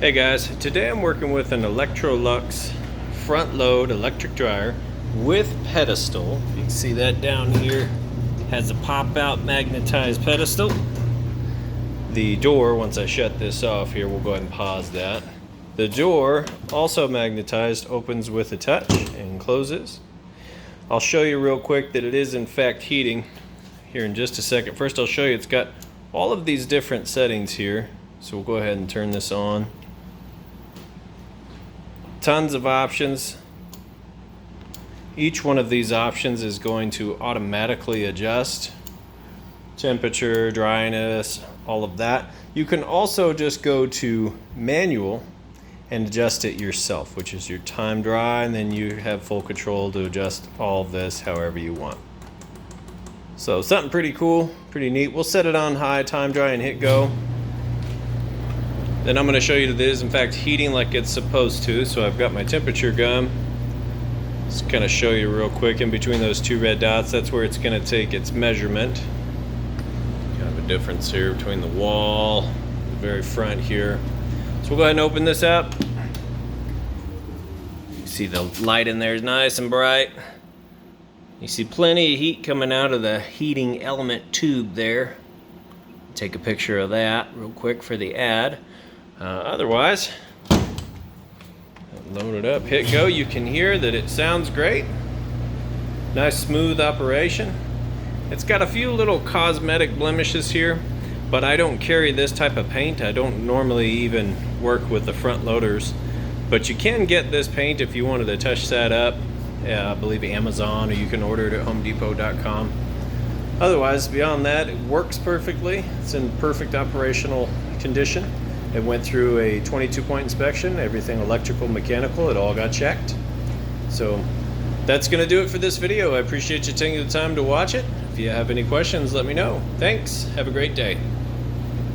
Hey guys, today I'm working with an Electrolux front load electric dryer with pedestal. You can see that down here has a pop out magnetized pedestal. The door, once I shut this off here, we'll go ahead and pause that. The door, also magnetized, opens with a touch and closes. I'll show you real quick that it is in fact heating here in just a second. First I'll show you it's got all of these different settings here. So we'll go ahead and turn this on. Tons of options. Each one of these options is going to automatically adjust temperature, dryness, all of that. You can also just go to manual and adjust it yourself, which is your time dry, and then you have full control to adjust all of this however you want. So something pretty cool, pretty neat. We'll set it on high, time dry, and hit go. Then I'm going to show you that it is in fact heating like it's supposed to. So I've got my temperature gun. Just kind of show you real quick in between those two red dots. That's where it's going to take its measurement. Kind of a difference here between the wall, the very front here. So we'll go ahead and open this up. You see the light in there is nice and bright. You see plenty of heat coming out of the heating element tube there. Take a picture of that real quick for the ad. Otherwise, load it up, hit go. You can hear that it sounds great. Nice smooth operation. It's got a few little cosmetic blemishes here, but I don't carry this type of paint. I don't normally even work with the front loaders, but you can get this paint if you wanted to touch that up. I believe Amazon, or you can order it at homedepot.com. Otherwise, beyond that, it works perfectly. It's in perfect operational condition. It went through a 22-point inspection, everything electrical, mechanical, it all got checked. So that's going to do it for this video. I appreciate you taking the time to watch it. If you have any questions, let me know. Thanks. Have a great day.